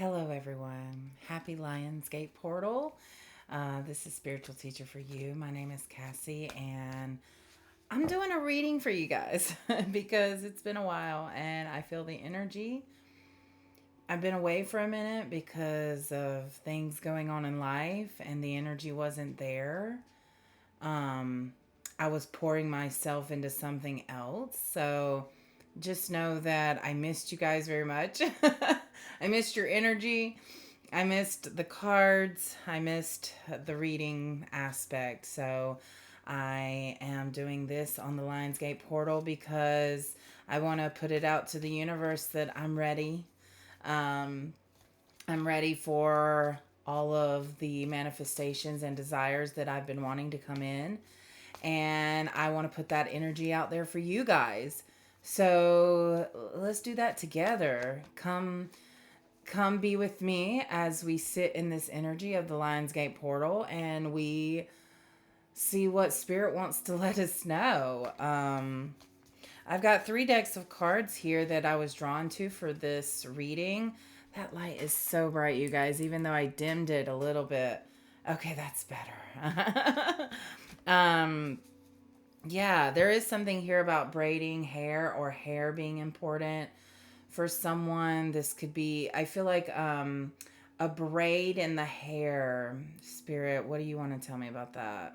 Hello, everyone. Happy Lionsgate Portal. This is Spiritual Teacher for You. My name is Cassie, and I'm doing a reading for you guys because it's been a while and I feel the energy. I've been away for a minute because of things going on in life, and the energy wasn't there. Um, I was pouring myself into something else. So just know that I missed you guys very much. I missed your energy. I missed the cards. I missed the reading aspect. So I am doing this on the Lionsgate portal because I want to put it out to the universe that I'm ready. Um, I'm ready for all of the manifestations and desires that I've been wanting to come in. And I want to put that energy out there for you guys. So let's do that together. Come be with me as we sit in this energy of the Lionsgate portal and we see what spirit wants to let us know. I've got 3 decks of cards here that I was drawn to for this reading. That light is so bright, you guys, even though I dimmed it a little bit. Okay, that's better. um, yeah, there is something here about braiding hair or hair being important for someone. This could be, I feel like a braid in the hair. Spirit, what do you want to tell me about that?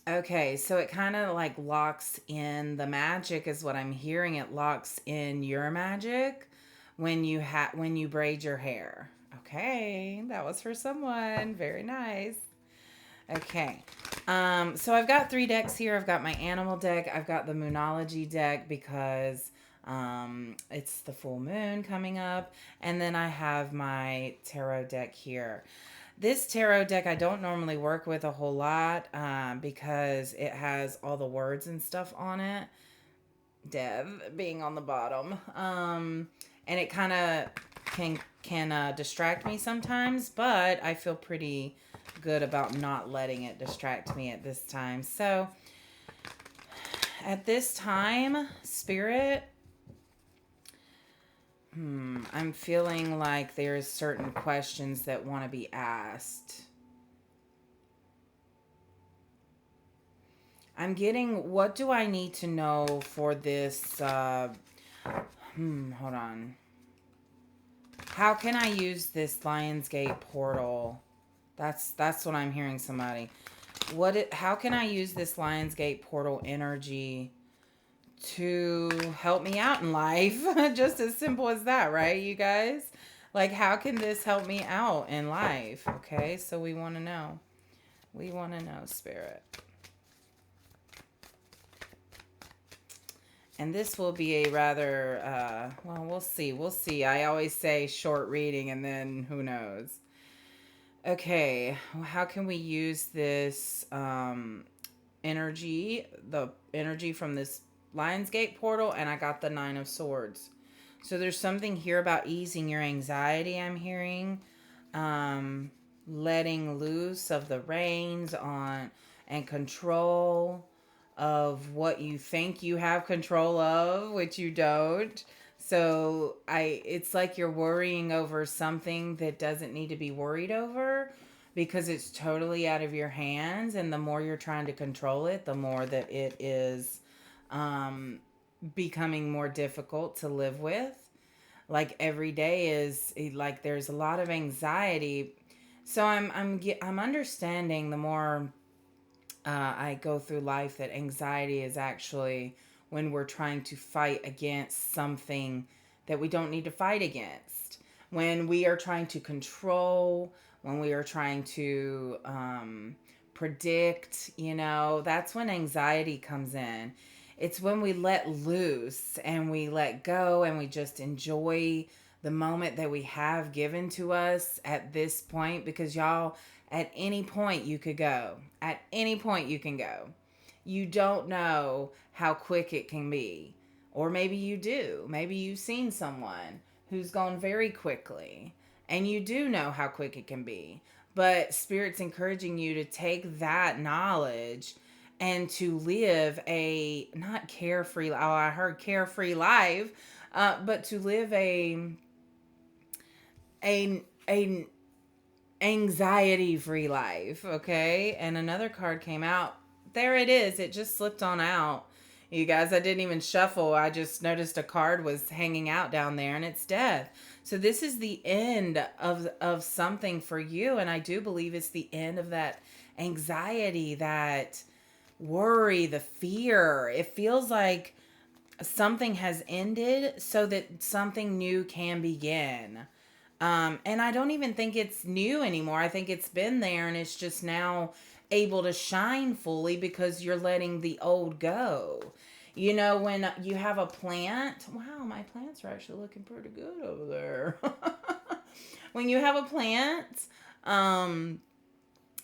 Okay, so it kind of like locks in the magic is what I'm hearing. It locks in your magic when you braid your hair. Okay, that was for someone. Very nice. Okay. So I've got 3 decks here. I've got my animal deck. I've got the Moonology deck because it's the full moon coming up. And then I have my tarot deck here. This tarot deck I don't normally work with a whole lot because it has all the words and stuff on it. Dev being on the bottom. And it kind of can distract me sometimes, but I feel pretty good about not letting it distract me at this time. So at this time, spirit, I'm feeling like there's certain questions that want to be asked. I'm getting, what do I need to know for this? Hold on. How can I use this Lionsgate portal? That's what I'm hearing somebody. How can I use this Lionsgate portal energy to help me out in life? Just as simple as that, right, you guys? Like, how can this help me out in life? Okay, so we want to know. We want to know, spirit. And this will be a rather, well, we'll see. We'll see. I always say short reading and then who knows. Okay, well, how can we use this energy, the energy from this Lionsgate portal? And I got the 9 of Swords. So there's something here about easing your anxiety, I'm hearing. Letting loose of the reins on and control of what you think you have control of, which you don't. So it's like you're worrying over something that doesn't need to be worried over because it's totally out of your hands. And the more you're trying to control it, the more that it is becoming more difficult to live with. Like every day is like there's a lot of anxiety. So I'm understanding the more I go through life that anxiety is actually when we're trying to fight against something that we don't need to fight against. When we are trying to control, when we are trying to predict, that's when anxiety comes in. It's when we let loose and we let go and we just enjoy the moment that we have given to us at this point because y'all, at any point you could go. At any point you can go. You don't know how quick it can be. Or maybe you do. Maybe you've seen someone who's gone very quickly. And you do know how quick it can be. But Spirit's encouraging you to take that knowledge and to live a, not carefree, oh, I heard carefree life, but to live a a anxiety free life, okay? And another card came out. There it is. It just slipped on out. You guys, I didn't even shuffle. I just noticed a card was hanging out down there and it's death. So this is the end of something for you, and I do believe it's the end of that anxiety, that worry, the fear. It feels like something has ended so that something new can begin. And I don't even think it's new anymore. I think it's been there and it's just now able to shine fully because you're letting the old go. You know, when you have a plant, wow, my plants are actually looking pretty good over there. When you have a plant, um,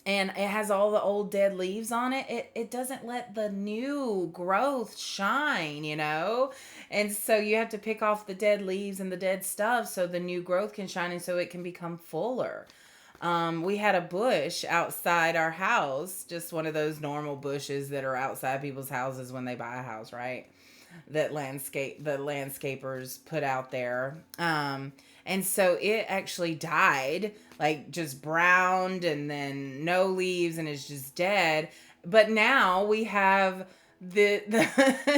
and it has all the old dead leaves on it, it doesn't let the new growth shine, you know? And so you have to pick off the dead leaves and the dead stuff so the new growth can shine and so it can become fuller. We had a bush outside our house, just one of those normal bushes that are outside people's houses when they buy a house, right? That the landscapers put out there. And so it actually died, like just browned and then no leaves and it's just dead. But now we have the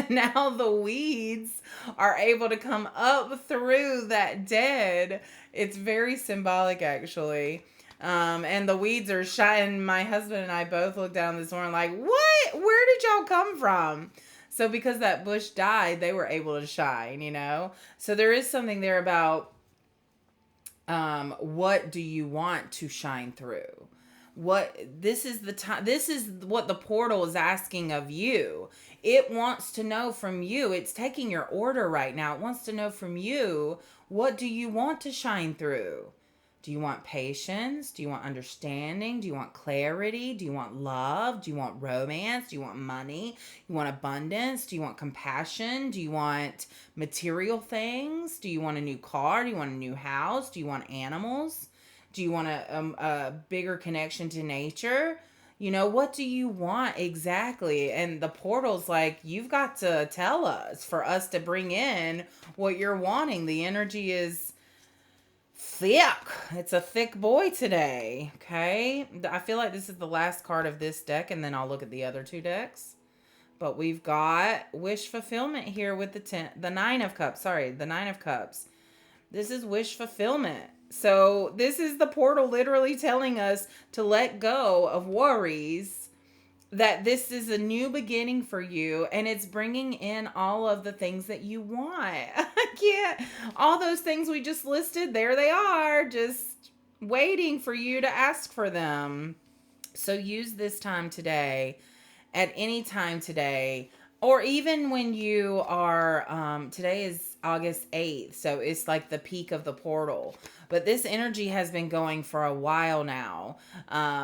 now the weeds are able to come up through that dead. It's very symbolic actually. And the weeds are shining. My husband and I both looked down this morning like, what? Where did y'all come from? So because that bush died, they were able to shine, you know? So there is something there about what do you want to shine through? What this is the time, this is what the portal is asking of you. It wants to know from you. It's taking your order right now. It wants to know from you, what do you want to shine through? Do you want patience? Do you want understanding? Do you want clarity? Do you want love? Do you want romance? Do you want money? You want abundance? Do you want compassion? Do you want material things? Do you want a new car? Do you want a new house? Do you want animals? Do you want a bigger connection to nature? You know, what do you want exactly? And the portal's like, you've got to tell us for us to bring in what you're wanting. The energy is thick. It's a thick boy today. Okay. I feel like this is the last card of this deck, and then I'll look at the other two decks. But we've got wish fulfillment here with the 9 of cups. Sorry, the 9 of cups. This is wish fulfillment. So this is the portal literally telling us to let go of worries, that this is a new beginning for you, and it's bringing in all of the things that you want. I can't, all those things we just listed, there they are, just waiting for you to ask for them. So use this time today, at any time today, or even when you are, today is August 8th, so it's like the peak of the portal. But this energy has been going for a while now,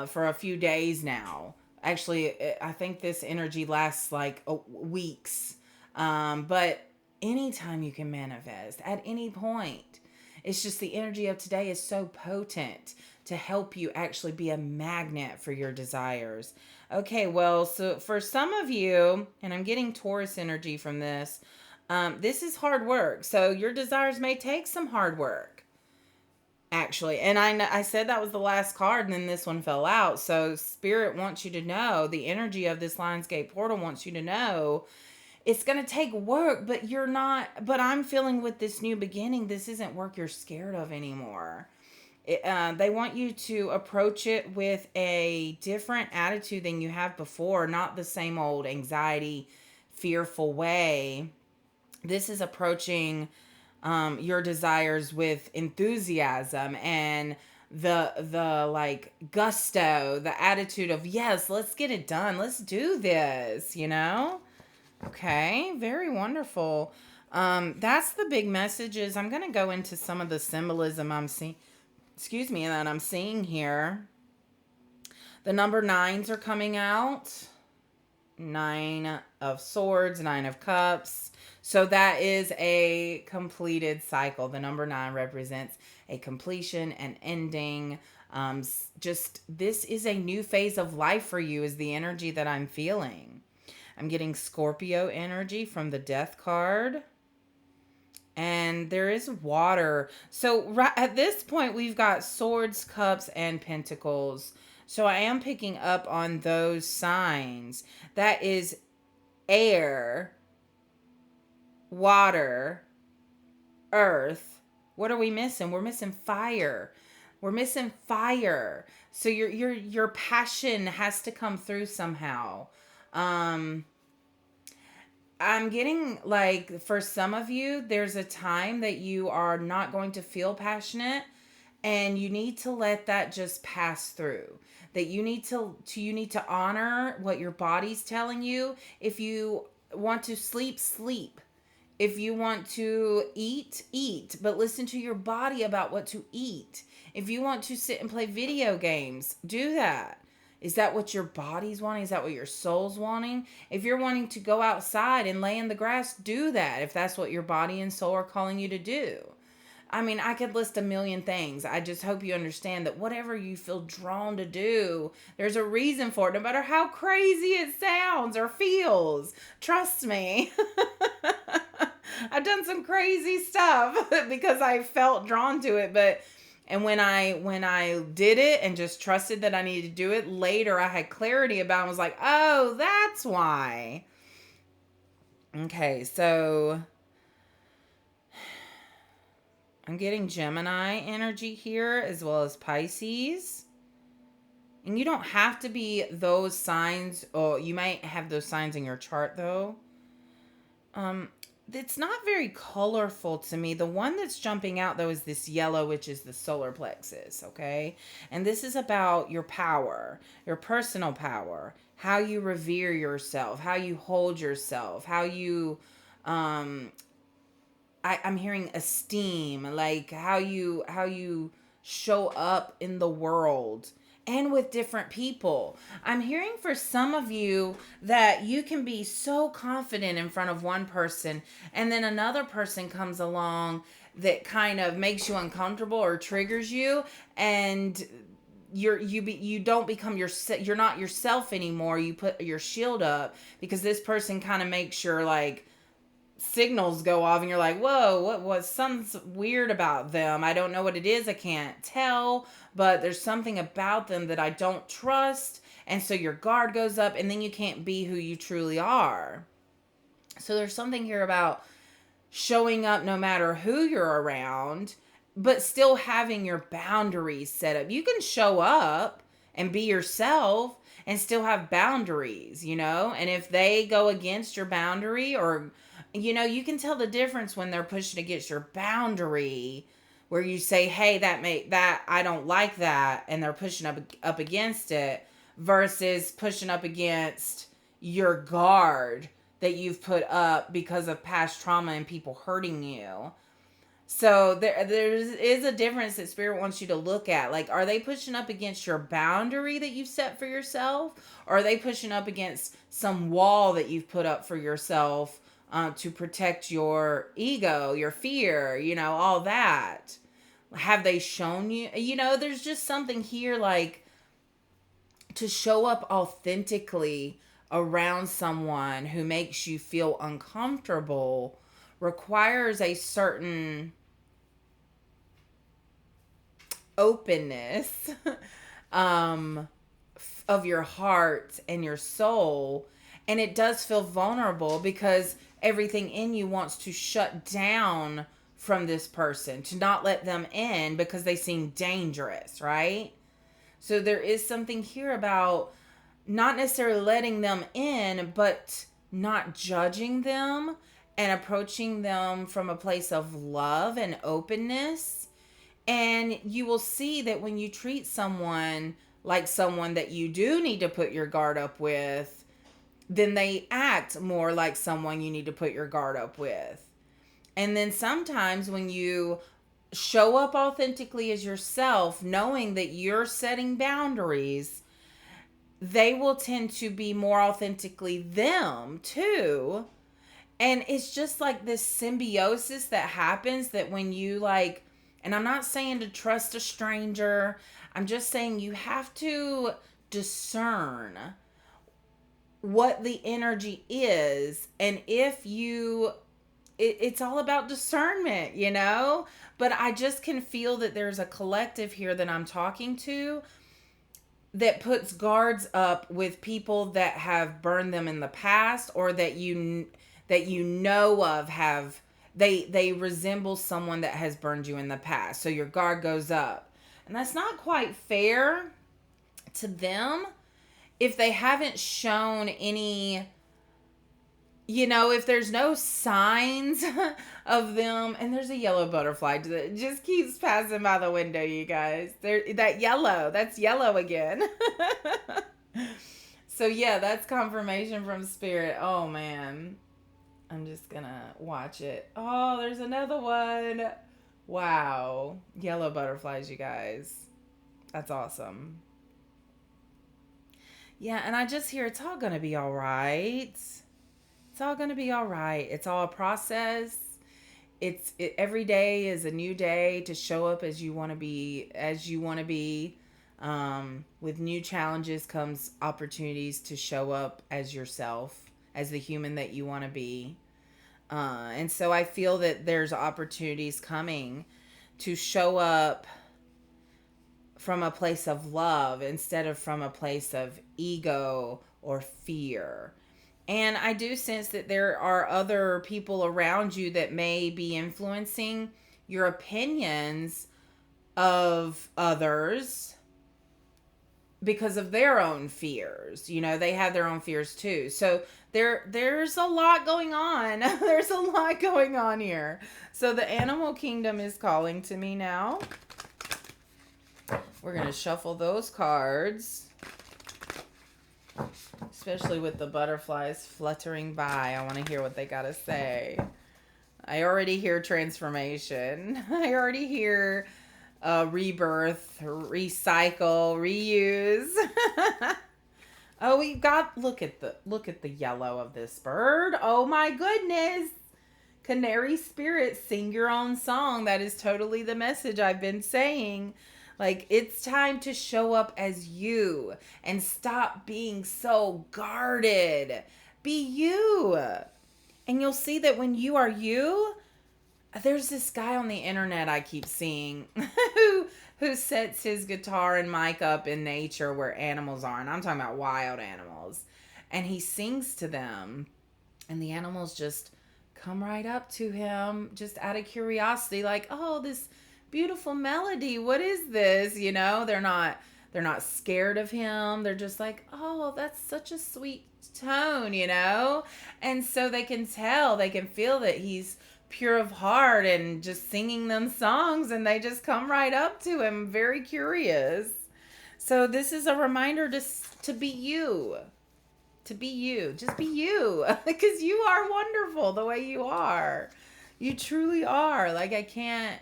for a few days now. Actually, I think this energy lasts like weeks. But anytime you can manifest, at any point. It's just the energy of today is so potent to help you actually be a magnet for your desires. Okay, well, so for some of you, and I'm getting Taurus energy from this is hard work. So your desires may take some hard work, actually. And I said that was the last card, and then this one fell out. So Spirit wants you to know, the energy of this Lionsgate portal wants you to know, it's going to take work, but you're not, but I'm feeling with this new beginning, this isn't work you're scared of anymore. They want you to approach it with a different attitude than you have before, not the same old anxiety, fearful way. This is approaching your desires with enthusiasm and the like gusto, the attitude of, yes, let's get it done, let's do this, you know. Okay, very wonderful. That's the big messages. I'm going to go into some of the symbolism I'm seeing, that I'm seeing here. The number 9s are coming out. 9 of Swords, 9 of Cups. So that is a completed cycle. The number 9 represents a completion, an ending. Just this is a new phase of life for you, is the energy that I'm feeling. I'm getting Scorpio energy from the Death card. And there is water. So right at this point, we've got swords, cups, and pentacles. So I am picking up on those signs. That is air, water, earth. What are we missing? We're missing fire. We're missing fire. So your passion has to come through somehow. Um I'm getting like for some of you, there's a time that you are not going to feel passionate, and you need to let that just pass through. That you need to honor what your body's telling you. If you want to sleep, sleep. If you want to eat, eat, but listen to your body about what to eat. If you want to sit and play video games, do that. Is that what your body's wanting? Is that what your soul's wanting? If you're wanting to go outside and lay in the grass, do that if that's what your body and soul are calling you to do. I mean, I could list a million things. I just hope you understand that whatever you feel drawn to do, there's a reason for it, no matter how crazy it sounds or feels. Trust me. I've done some crazy stuff because I felt drawn to it, but and when I did it and just trusted that I needed to do it, later I had clarity about it and was like, "Oh, that's why." Okay, so I'm getting Gemini energy here as well as Pisces. And you don't have to be those signs, or you might have those signs in your chart though. Um, it's not very colorful to me. The one that's jumping out though is this yellow, which is the solar plexus, okay? And this is about your power, your personal power, how you revere yourself, how you hold yourself, how you I'm hearing esteem, like how you show up in the world and with different people. I'm hearing for some of you that you can be so confident in front of one person, and then another person comes along that kind of makes you uncomfortable or triggers you, and you don't become you're not yourself anymore. You put your shield up because this person kind of makes your like signals go off, and you're like, whoa, what something's weird about them. I don't know what it is. I can't tell, but there's something about them that I don't trust. And so your guard goes up, and then you can't be who you truly are. So there's something here about showing up no matter who you're around, but still having your boundaries set up. You can show up and be yourself and still have boundaries, you know? And if they go against your boundary, or, you know, you can tell the difference when they're pushing against your boundary, where you say, hey, that I don't like that, and they're pushing up against it, versus pushing up against your guard that you've put up because of past trauma and people hurting you. So there is a difference that Spirit wants you to look at. Like, are they pushing up against your boundary that you've set for yourself? Or are they pushing up against some wall that you've put up for yourself to protect your ego, your fear, you know, all that? Have they shown you? You know, there's just something here like to show up authentically around someone who makes you feel uncomfortable requires a certain openness um of your heart and your soul, and it does feel vulnerable because everything in you wants to shut down from this person, to not let them in because they seem dangerous, right? So there is something here about not necessarily letting them in, but not judging them and approaching them from a place of love and openness. And you will see that when you treat someone like someone that you do need to put your guard up with, then they act more like someone you need to put your guard up with. And then sometimes when you show up authentically as yourself, knowing that you're setting boundaries, they will tend to be more authentically them too. And it's just like this symbiosis that happens that when you like, and I'm not saying to trust a stranger, I'm just saying you have to discern what the energy is. And if you it's all about discernment, you know? But I just can feel that there's a collective here that I'm talking to that puts guards up with people that have burned them in the past, or that you know of have they resemble someone that has burned you in the past. So your guard goes up. And that's not quite fair to them if they haven't shown any, if there's no signs of them. And there's a yellow butterfly that just keeps passing by the window, you guys. That's yellow again. So yeah, that's confirmation from Spirit. Oh man, I'm just gonna watch it. Oh, there's another one. Wow, yellow butterflies, you guys. That's awesome. Yeah, and I just hear it's all gonna be all right. It's all going to be all right. It's all a process. Every day is a new day to show up as you want to be, with new challenges comes opportunities to show up as yourself, as the human that you want to be. And so I feel that there's opportunities coming to show up from a place of love instead of from a place of ego or fear. And I do sense that there are other people around you that may be influencing your opinions of others because of their own fears. They have their own fears too. So there's a lot going on. There's a lot going on here. So the animal kingdom is calling to me now. We're going to shuffle those cards. Especially with the butterflies fluttering by. I want to hear what they got to say. I already hear transformation. I already hear rebirth, recycle, reuse. Oh, look at the yellow of this bird. Oh my goodness. Canary spirit, sing your own song. That is totally the message I've been saying. Like, it's time to show up as you and stop being so guarded. Be you. And you'll see that when you are you, there's this guy on the internet I keep seeing who sets his guitar and mic up in nature where animals are. And I'm talking about wild animals. And he sings to them. And the animals just come right up to him just out of curiosity. Like, oh, this beautiful melody, what is this? They're not scared of him. They're just like, oh, that's such a sweet tone. And so they can feel that he's pure of heart and just singing them songs, and they just come right up to him, very curious. So this is a reminder to be you. Just be you. Because you are wonderful the way you are. You truly are. Like, I can't.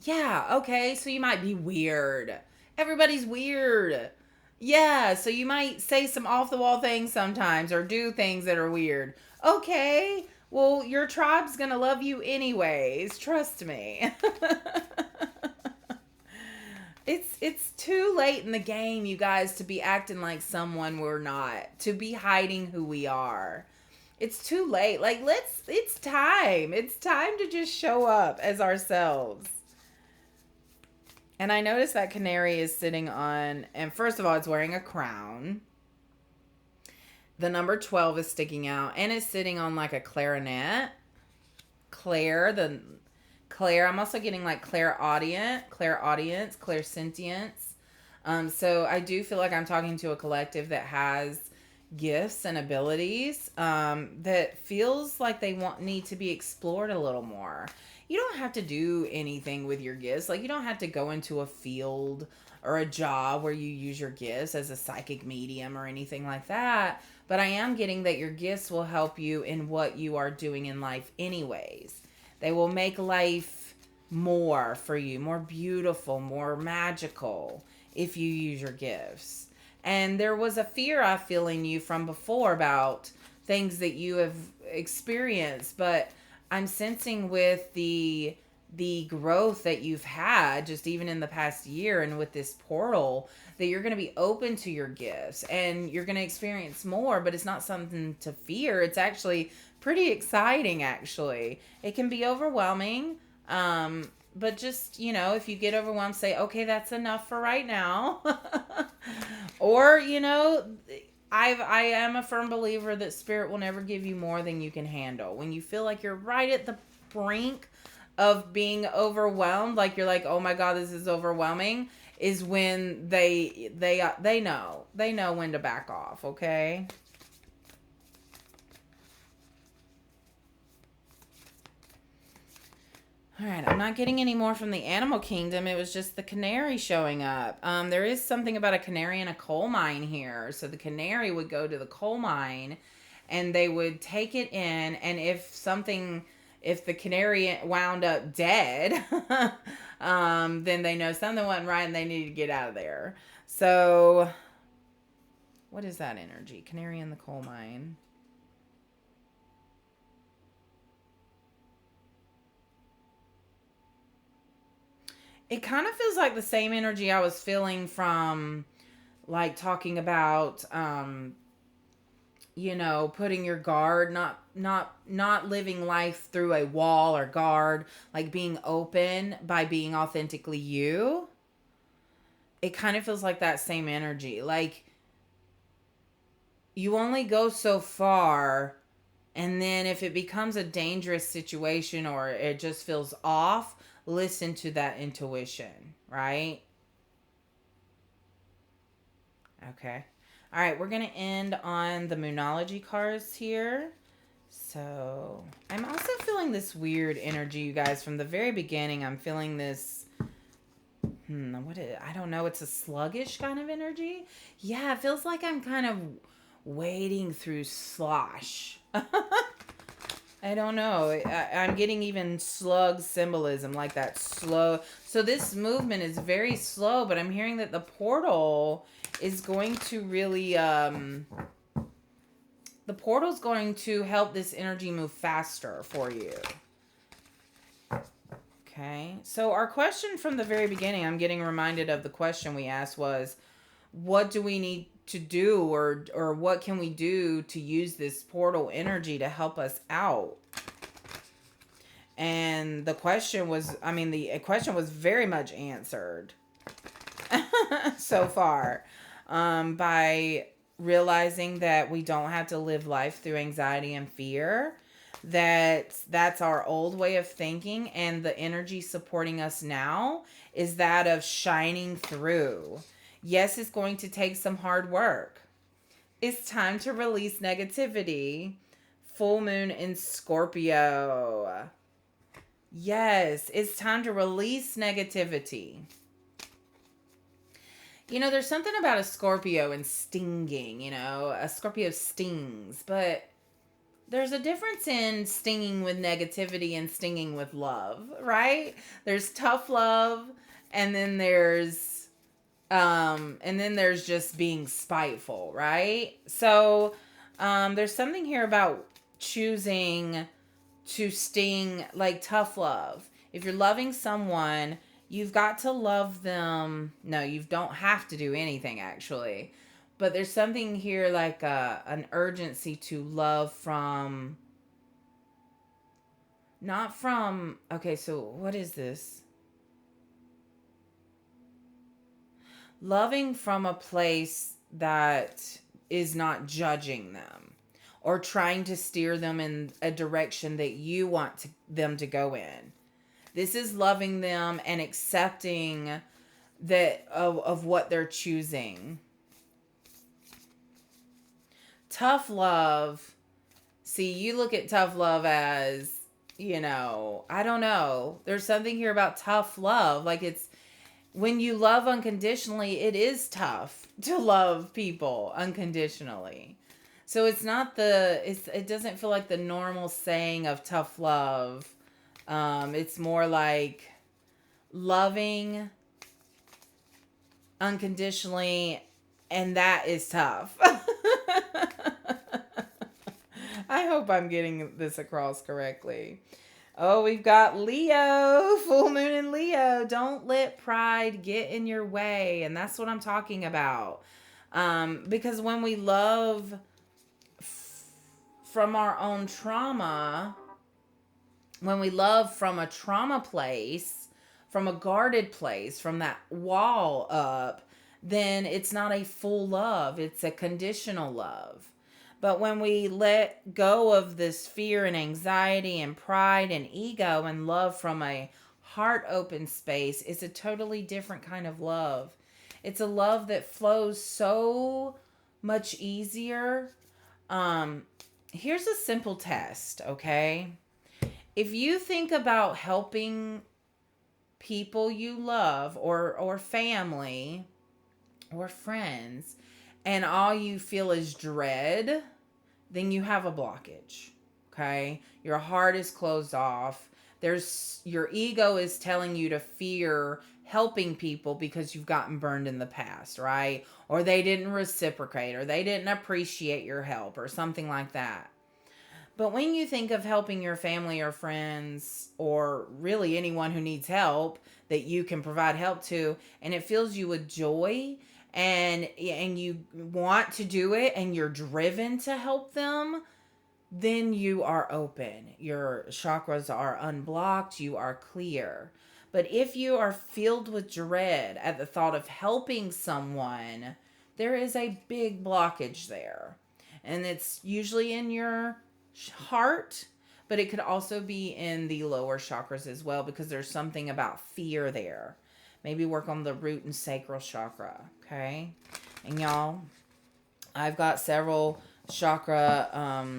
Yeah, okay, so you might be weird. Everybody's weird. Yeah, so you might say some off-the-wall things sometimes or do things that are weird. Okay, well, your tribe's gonna love you anyways. Trust me. It's too late in the game, you guys, to be acting like someone we're not. To be hiding who we are. It's too late. Like, it's time. It's time to just show up as ourselves. And I noticed that canary is sitting on, and first of all, it's wearing a crown. The number 12 is sticking out, and it's sitting on like a clarinet. Claire. I'm also getting like clairaudience, clairsentience. So I do feel like I'm talking to a collective that has gifts and abilities that feels like they need to be explored a little more. You don't have to do anything with your gifts. Like, you don't have to go into a field or a job where you use your gifts as a psychic medium or anything like that. But I am getting that your gifts will help you in what you are doing in life anyways. They will make life more for you, more beautiful, more magical if you use your gifts. And there was a fear I feel in you from before about things that you have experienced, but I'm sensing with the growth that you've had just even in the past year and with this portal that you're going to be open to your gifts and you're going to experience more, but it's not something to fear. It's actually pretty exciting, actually. It can be overwhelming. But just, if you get overwhelmed, say, okay, that's enough for right now. Or, I am a firm believer that spirit will never give you more than you can handle. When you feel like you're right at the brink of being overwhelmed, like you're like, oh my God, this is overwhelming, is when they know when to back off. Okay. All right, I'm not getting any more from the animal kingdom. It was just the canary showing up. There is something about a canary in a coal mine here. So the canary would go to the coal mine and they would take it in. And if the canary wound up dead, then they know something wasn't right and they need to get out of there. So, what is that energy? Canary in the coal mine. It kind of feels like the same energy I was feeling from like talking about putting your guard, not living life through a wall or guard, like being open by being authentically you. It kind of feels like that same energy. Like you only go so far, and then if it becomes a dangerous situation or it just feels off, listen to that intuition, right? Okay. All right, we're going to end on the Moonology cards here. So, I'm also feeling this weird energy, you guys. From the very beginning, I'm feeling this, I don't know, it's a sluggish kind of energy. Yeah, it feels like I'm kind of wading through slosh. I don't know. I'm getting even slug symbolism, like that slow. So this movement is very slow, but I'm hearing that the portal is going to really, the portal's going to help this energy move faster for you. Okay. So our question from the very beginning, I'm getting reminded of the question we asked was, what do we need to do, or what can we do to use this portal energy to help us out? And the question was, the question was very much answered so far, by realizing that we don't have to live life through anxiety and fear. That's our old way of thinking, and the energy supporting us now is that of shining through. Yes, it's going to take some hard work. It's time to release negativity. Full moon in Scorpio. Yes, it's time to release negativity. There's something about a Scorpio and stinging, a Scorpio stings, but there's a difference in stinging with negativity and stinging with love, right? There's tough love, and then there's just being spiteful, right? So, there's something here about choosing to sting, like tough love. If you're loving someone, you've got to love them. No, you don't have to do anything, actually. But there's something here like an urgency to love from, not from, okay, so what is this? Loving from a place that is not judging them or trying to steer them in a direction that you want them to go in. This is loving them and accepting that of what they're choosing. Tough love. See, you look at tough love as, I don't know. There's something here about tough love. Like it's, when you love unconditionally, it is tough to love people unconditionally. So it's not it doesn't feel like the normal saying of tough love. It's more like loving unconditionally, and that is tough. I hope I'm getting this across correctly. Oh, we've got Leo, full moon in Leo. Don't let pride get in your way. And that's what I'm talking about. Because when we love from our own trauma, when we love from a trauma place, from a guarded place, from that wall up, then it's not a full love, it's a conditional love. But when we let go of this fear and anxiety and pride and ego and love from a heart open space, it's a totally different kind of love. It's a love that flows so much easier. Um, Here's a simple test, okay? If you think about helping people you love or family or friends and all you feel is dread, then you have a blockage. Okay? Your heart is closed off. There's your ego is telling you to fear helping people because you've gotten burned in the past, right? Or they didn't reciprocate or they didn't appreciate your help or something like that. But when you think of helping your family or friends or really anyone who needs help that you can provide help to, and it fills you with joy and you want to do it and you're driven to help them, then you are open. Your chakras are unblocked, you are clear. But if you are filled with dread at the thought of helping someone, there is a big blockage there. And it's usually in your heart, but it could also be in the lower chakras as well because there's something about fear there. Maybe work on the root and sacral chakra, okay? And y'all, I've got several chakra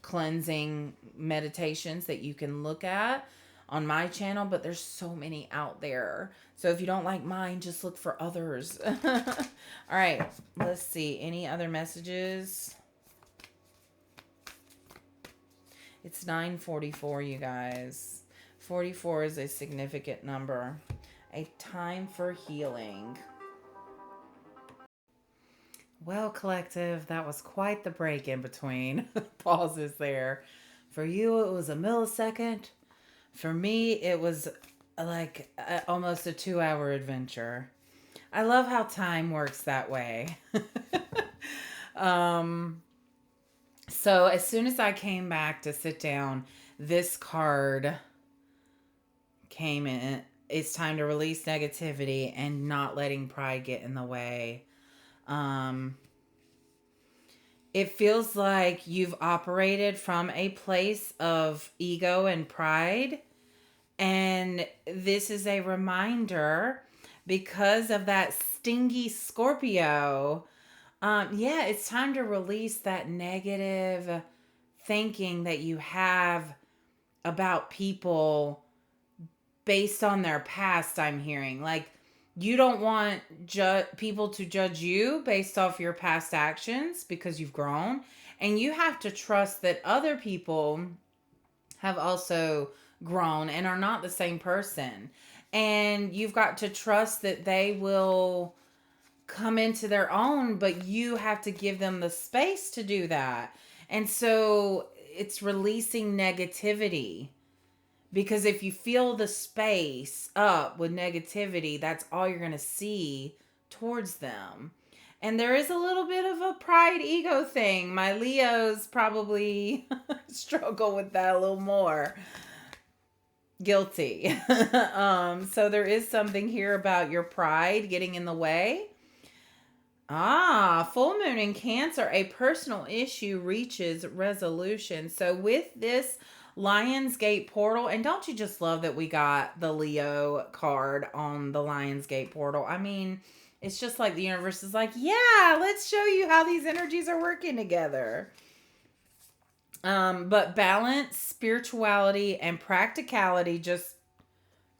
cleansing meditations that you can look at on my channel, but there's so many out there. So if you don't like mine, just look for others. All right, let's see. Any other messages? It's 9:44, you guys. 44 is a significant number. A time for healing. Well, collective, that was quite the break in between pauses there. For you, it was a millisecond. For me, it was like almost a 2-hour adventure. I love how time works that way. So as soon as I came back to sit down, this card came in. It's time to release negativity and not letting pride get in the way. It feels like you've operated from a place of ego and pride. And this is a reminder because of that stingy Scorpio. Yeah, it's time to release that negative thinking that you have about people based on their past, I'm hearing. Like, you don't want people to judge you based off your past actions because you've grown. And you have to trust that other people have also grown and are not the same person. And you've got to trust that they will come into their own, but you have to give them the space to do that. And so it's releasing negativity. Because if you fill the space up with negativity, that's all you're going to see towards them. And there is a little bit of a pride ego thing. My Leos probably struggle with that a little more. Guilty. So there is something here about your pride getting in the way. Full moon in Cancer, a personal issue reaches resolution. So with this Lionsgate portal, and don't you just love that we got the Leo card on the Lionsgate portal? I mean, it's just like the universe is like, yeah, let's show you how these energies are working together. But balance, spirituality, and practicality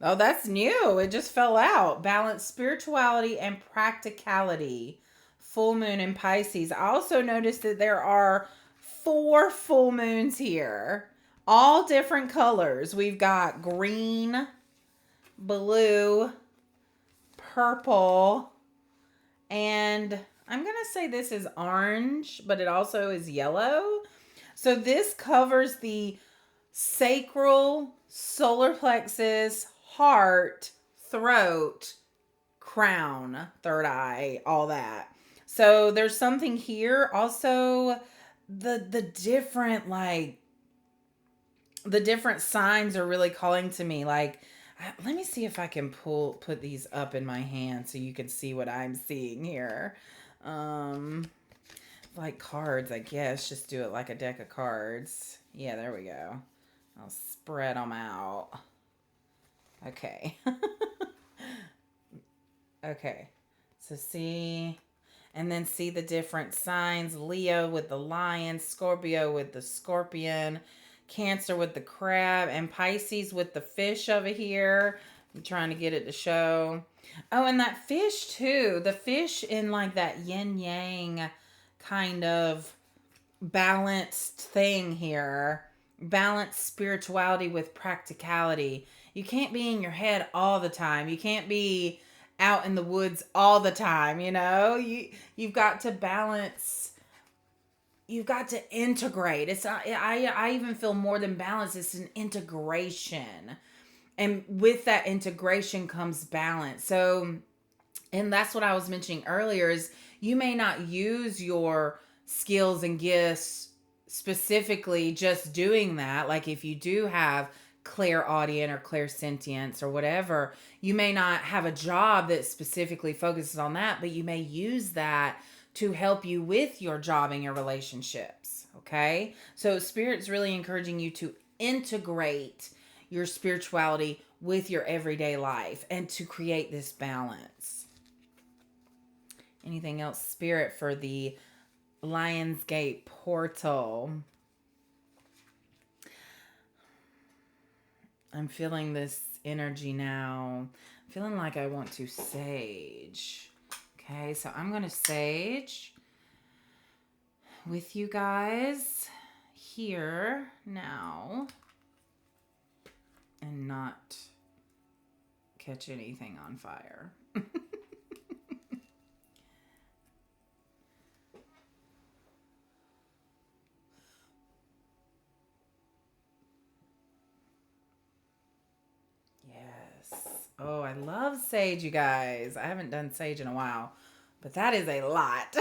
that's new. It just fell out. Balance, spirituality, and practicality. Full moon in Pisces. I also noticed that there are 4 full moons here. All different colors. We've got green, blue, purple, and I'm going to say this is orange, but it also is yellow. So this covers the sacral, solar plexus, heart, throat, crown, third eye, all that. So there's something here. Also, the different, like, the different signs are really calling to me. Like, let me see if I can put these up in my hand so you can see what I'm seeing here. Um, like cards, I guess. Just do it like a deck of cards. Yeah, there we go. I'll spread them out. Okay. Okay. So see, and then see the different signs. Leo with the lion, Scorpio with the scorpion, Cancer with the crab, and Pisces with the fish over here. I'm trying to get it to show. Oh, and that fish too. The fish in like that yin yang kind of balanced thing here. Balanced spirituality with practicality. You can't be in your head all the time. You can't be out in the woods all the time, you know? You've got to balance. You've got to integrate. It's not, I even feel more than balance, it's an integration. And with that integration comes balance. So, and that's what I was mentioning earlier, is you may not use your skills and gifts specifically just doing that. Like if you do have clairaudient or clairsentience or whatever, you may not have a job that specifically focuses on that, but you may use that to help you with your job and your relationships. Okay, so Spirit's really encouraging you to integrate your spirituality with your everyday life and to create this balance. Anything else, Spirit, for the Lionsgate portal? I'm feeling this energy now. I'm feeling like I want to sage. Okay, so I'm going to sage with you guys here now and not catch anything on fire. Yes. Oh, I love sage, you guys. I haven't done sage in a while, but that is a lot.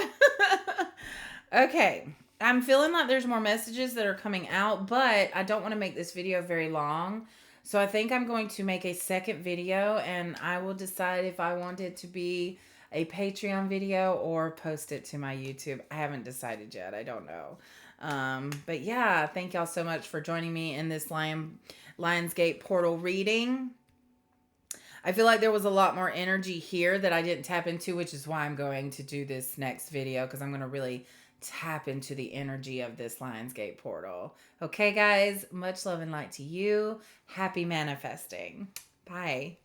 Okay. I'm feeling like there's more messages that are coming out, but I don't want to make this video very long. So I think I'm going to make a second video, and I will decide if I want it to be a Patreon video or post it to my YouTube. I haven't decided yet. I don't know. But yeah, thank y'all so much for joining me in this Lionsgate portal reading. I feel like there was a lot more energy here that I didn't tap into, which is why I'm going to do this next video, because I'm going to really tap into the energy of this Lionsgate portal. Okay, guys, much love and light to you. Happy manifesting. Bye.